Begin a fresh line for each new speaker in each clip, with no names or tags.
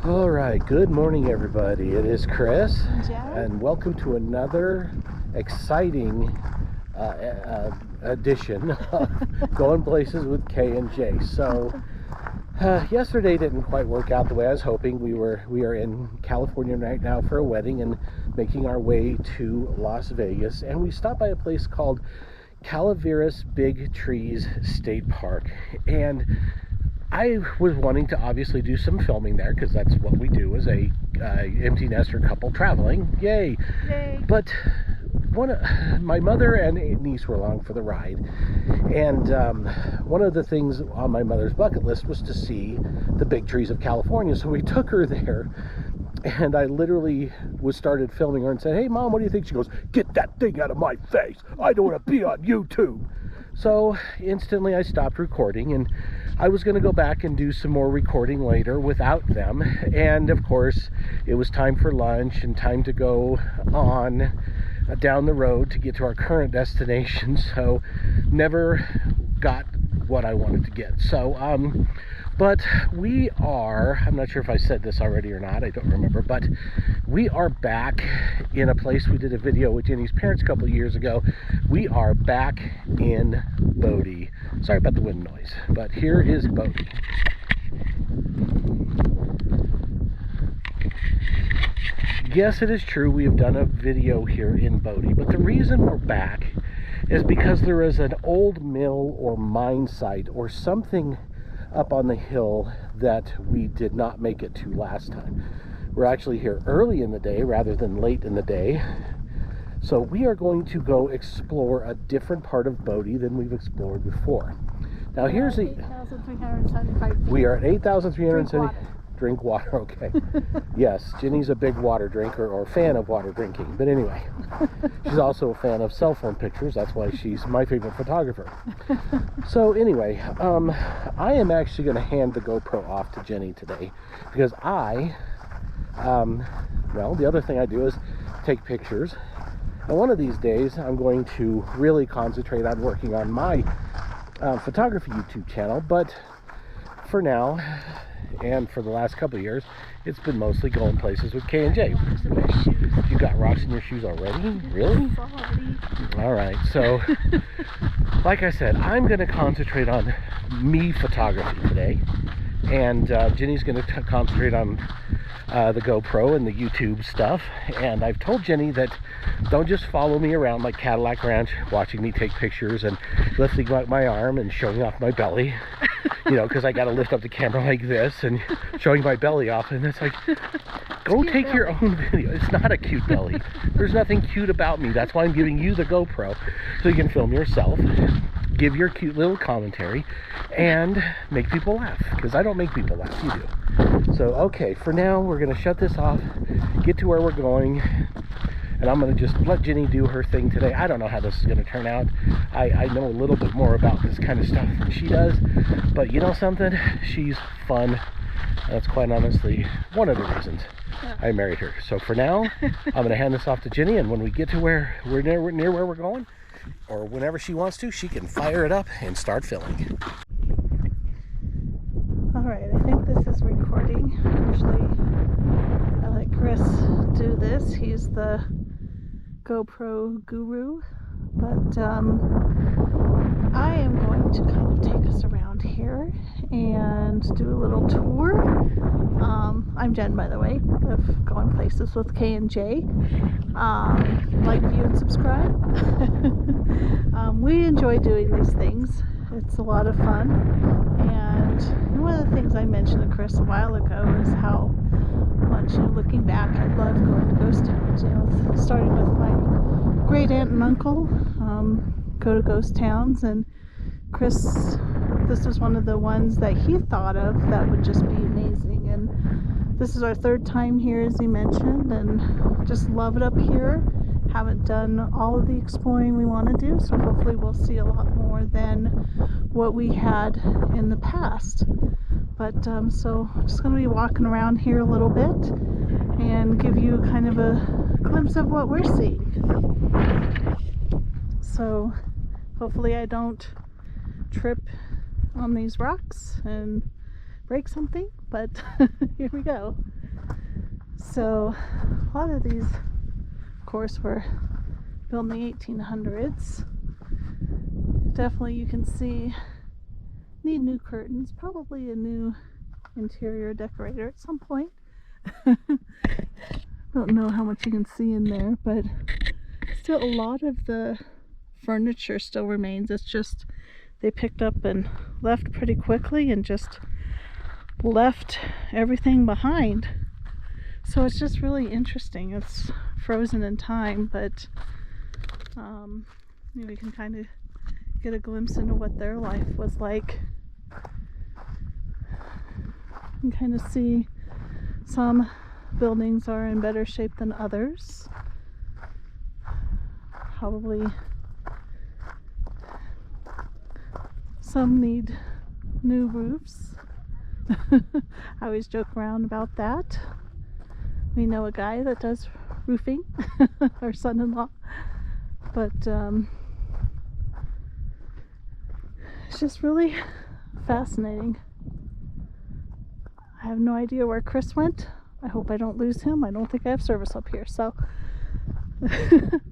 All right, good morning everybody. It is Chris
Jen.
and welcome to another exciting edition of Going Places with K and J. So yesterday didn't quite work out the way I was hoping. We are in California right now for a wedding and making our way to Las Vegas, and we stopped by a place called Calaveras Big Trees State Park, and I was wanting to obviously do some filming there because that's what we do as a empty nester couple traveling. Yay! But my mother and niece were along for the ride, and one of the things on my mother's bucket list was to see the big trees of California. So we took her there, and I literally started filming her and said, "Hey Mom, what do you think?" She goes, "Get that thing out of my face! I don't want to be on YouTube." So instantly I stopped recording, and I was going to go back and do some more recording later without them. And of course it was time for lunch and time to go on down the road to get to our current destination, so never got what I wanted to get. So but we are, I'm not sure if I said this already or not, I don't remember, but we are back in a place we did a video with Jenny's parents a couple of years ago. We are back in Bodie. Sorry about the wind noise, but here is Bodie. Yes, it is true, we have done a video here in Bodie, but the reason we're back is because there is an old mill or mine site or something up on the hill that we did not make it to last time. We're actually here early in the day rather than late in the day. So we are going to go explore a different part of Bodie than we've explored before. Now here's the...
8,375 feet.
We are at 8,370... Drink water, okay. Yes, Jenny's a big water drinker or fan of water drinking. But anyway, she's also a fan of cell phone pictures. That's why she's my favorite photographer. So anyway, I am actually going to hand the GoPro off to Jenny today because well, the other thing I do is take pictures. And one of these days, I'm going to really concentrate on working on my photography YouTube channel. But for now, and for the last couple of years, it's been mostly Going Places with K and J. You got rocks in your shoes already? Really? All right. So, like I said, I'm going to concentrate on me photography today, and Jenny's going to concentrate on the GoPro and the YouTube stuff. And I've told Jenny that don't just follow me around like Cadillac Ranch, watching me take pictures and lifting up my arm and showing off my belly. You know, because I got to lift up the camera like this and showing my belly off, and it's like, go take your own video. It's not a cute belly. There's nothing cute about me. That's why I'm giving you the GoPro, so you can film yourself, give your cute little commentary, and make people laugh, because I don't make people laugh, you do. So, okay, for now, we're going to shut this off, get to where we're going, and I'm going to just let Jenny do her thing today. I don't know how this is going to turn out. I know a little bit more about this kind of stuff than she does, but you know something? She's fun. That's quite honestly one of the reasons I married her. So for now, I'm going to hand this off to Jenny, and when we get to where we're near where we're going, or whenever she wants to, she can fire it up and start filming.
All right, I think this is recording. Usually I let Chris do this. He's the GoPro guru, but I am going to kind of take us around here and do a little tour. I'm Jen, by the way, of Going Places with K and J. Like, view, and subscribe. We enjoy doing these things. It's a lot of fun, and one of the things I mentioned to Chris a while ago is how much, looking back, I love going to ghost towns. Starting with my great aunt and uncle, go to ghost towns, and Chris, this was one of the ones that he thought of that would just be amazing. And this is our third time here, as he mentioned, and just love it up here. Haven't done all of the exploring we want to do, so hopefully we'll see a lot more than what we had in the past. But so I'm just going to be walking around here a little bit and give you kind of a glimpse of what we're seeing. So hopefully I don't trip on these rocks and break something, but here we go. So a lot of these, of course, were built in the 1800s. Definitely you can see need new curtains, probably a new interior decorator at some point. Don't know how much you can see in there, but still a lot of the furniture still remains. It's just they picked up and left pretty quickly and just left everything behind. So it's just really interesting. It's frozen in time, but you can kind of get a glimpse into what their life was like. You can kind of see some buildings are in better shape than others. Probably some need new roofs. I always joke around about that. We know a guy that does roofing, our son-in-law, but it's just really fascinating. I have no idea where Chris went. I hope I don't lose him. I don't think I have service up here, so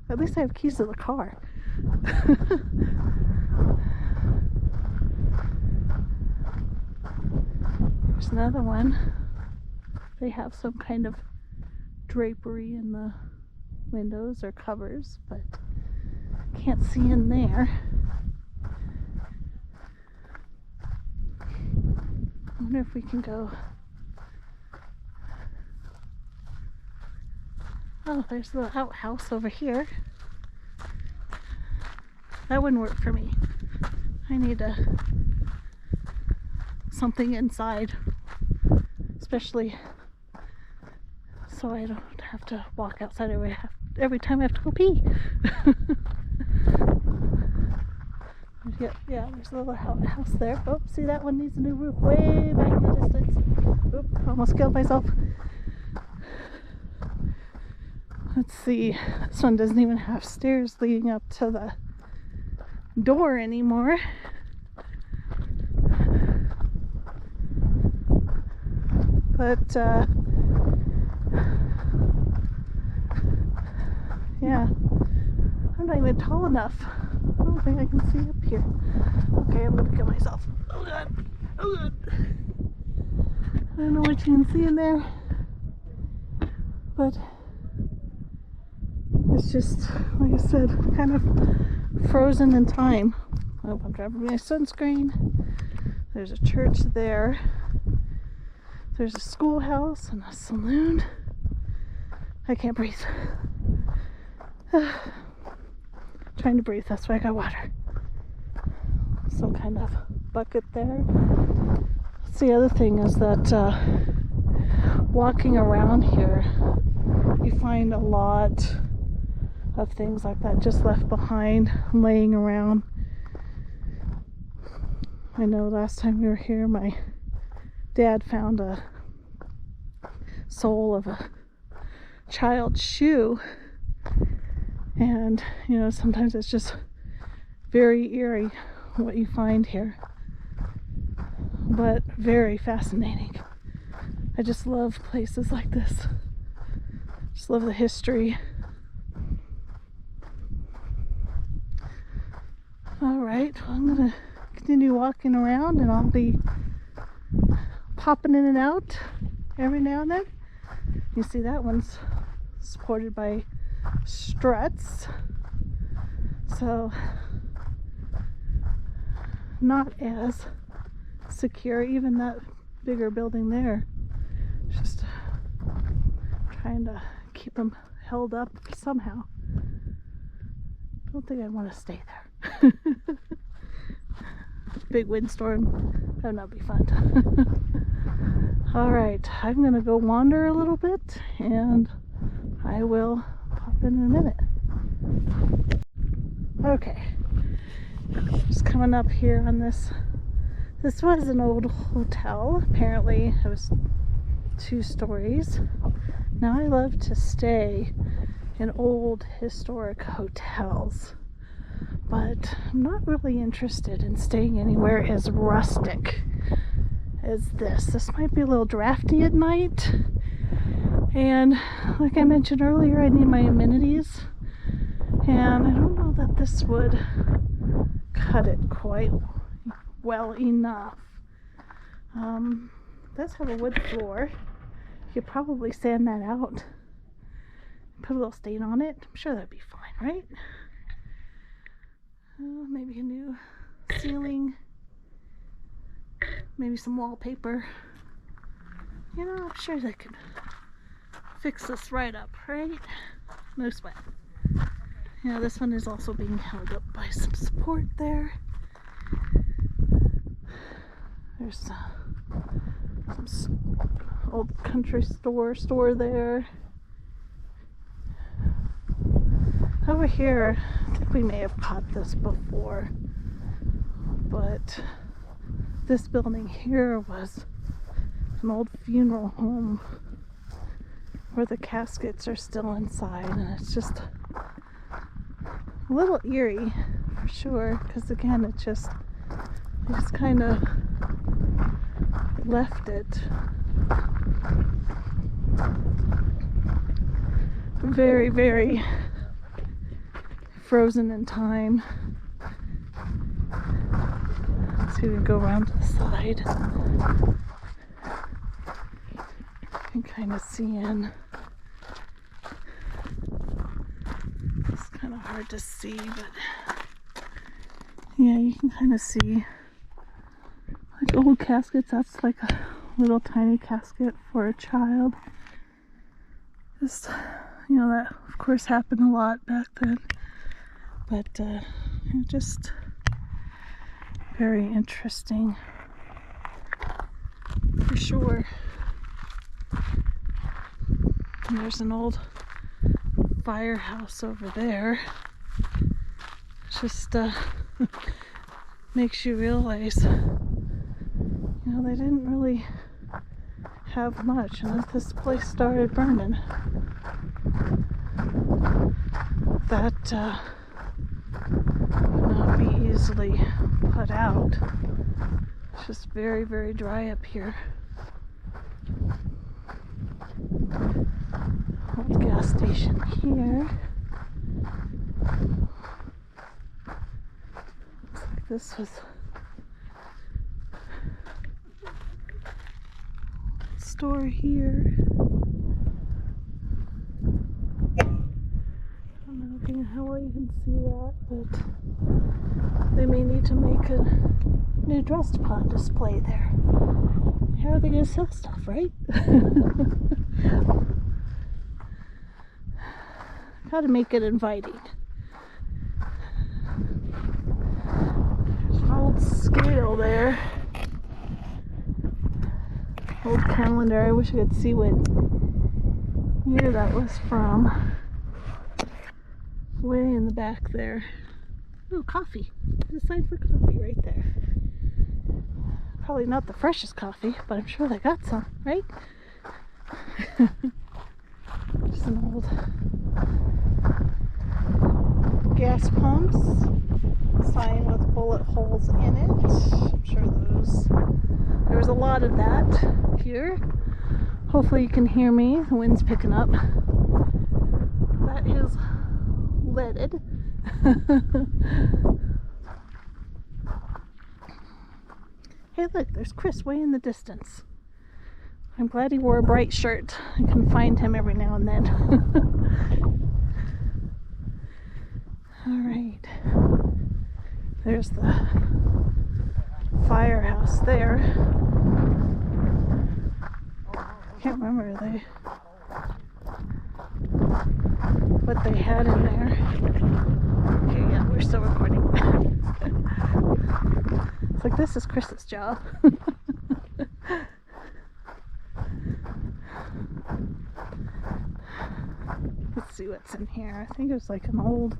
at least I have keys to the car. There's another one. They have some kind of drapery in the windows or covers, but can't see in there. I wonder if we can go. Oh, there's the outhouse over here. That wouldn't work for me. I need something inside, especially so I don't have to walk outside every time I have to go pee. Yeah, there's a little house there. Oh, see, that one needs a new roof way back in the distance. Oop, almost killed myself. Let's see, this one doesn't even have stairs leading up to the door anymore. But yeah, I'm not even tall enough. I don't think I can see up here. Okay, I'm gonna kill myself. Oh god, oh god. I don't know what you can see in there, but it's just, like I said, kind of frozen in time. Oh, I'm grabbing my sunscreen. There's a church there. There's a schoolhouse and a saloon. I can't breathe. Trying to breathe, that's why I got water. Some kind of bucket there. That's the other thing is that walking around here, you find a lot of things like that just left behind, laying around. I know last time we were here, my dad found a sole of a child's shoe, and you know, sometimes it's just very eerie what you find here, but very fascinating. I just love places like this. Just love the history. Alright, well, I'm gonna continue walking around and I'll be popping in and out every now and then. You see that one's supported by struts, so not as secure. Even that bigger building there, just trying to keep them held up somehow. Don't think I'd want to stay there. Big windstorm, that would not be fun. Alright, I'm gonna go wander a little bit and I will pop in a minute. Okay, just coming up here on this. This was an old hotel. Apparently it was 2 stories. Now I love to stay in old historic hotels, but I'm not really interested in staying anywhere as rustic is this. This might be a little drafty at night. And like I mentioned earlier, I need my amenities. And I don't know that this would cut it quite well enough. It does have a wood floor. You could probably sand that out. Put a little stain on it. I'm sure that'd be fine, right? Maybe a new ceiling. Maybe some wallpaper. You know, I'm sure they could fix this right up, right? No sweat. Yeah, this one is also being held up by some support there. There's some old country store there. Over here, I think we may have caught this before, but this building here was an old funeral home where the caskets are still inside, and it's just a little eerie for sure, because again, they just kind of left it very, very frozen in time. So we can go around to the side. You can kind of see in. It's kind of hard to see, but yeah, you can kind of see like old caskets. That's like a little tiny casket for a child. Just, you know, that of course happened a lot back then. But just very interesting for sure. And there's an old firehouse over there. Just makes you realize, you know, they didn't really have much, and if this place started burning, that would not be easily put out. It's just very, very dry up here. Old gas station here. Looks like this was a store here. I don't know how well you can see that, but they may need to make a new dress pond display there. How are they going to sell stuff, right? Got to make it inviting. There's an old scale there. Old calendar. I wish I could see what year that was from. Way in the back there. Oh, coffee. There's a sign for coffee right there. Probably not the freshest coffee, but I'm sure they got some, right? Just an old gas pumps. Sign with bullet holes in it. I'm sure there's a lot of that here. Hopefully you can hear me. The wind's picking up. That is leaded. Hey, look, there's Chris way in the distance. I'm glad he wore a bright shirt. I can find him every now and then. Alright. There's the firehouse there. Can't remember what they had in there. Okay, yeah, we're still recording. It's like, this is Chris's job. Let's see what's in here. I think it was like an old...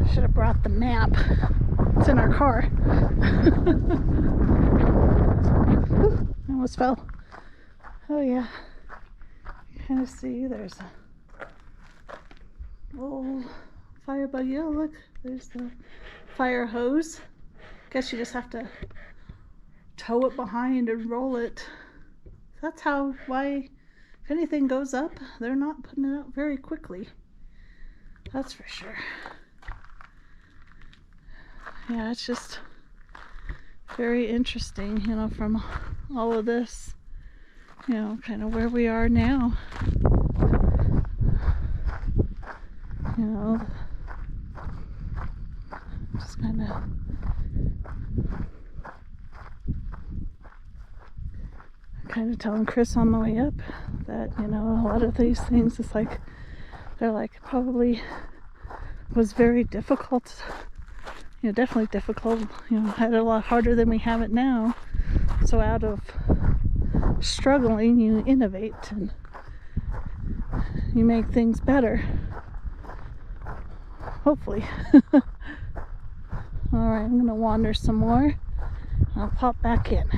I should have brought the map. It's in our car. Ooh, I almost fell. Oh yeah. You kind of see there's a old fire buggy. Oh look, there's the fire hose. Guess you just have to tow it behind and roll it. That's why if anything goes up, they're not putting it out very quickly. That's for sure. Yeah, it's just very interesting, you know, from all of this, you know, kind of where we are now. You know, just kind of telling Chris on the way up that, you know, a lot of these things, it's like, they're like, probably was very difficult, you know, definitely difficult, you know, had it a lot harder than we have it now. So out of struggling, you innovate and you make things better. Hopefully. Alright, I'm gonna wander some more. I'll pop back in.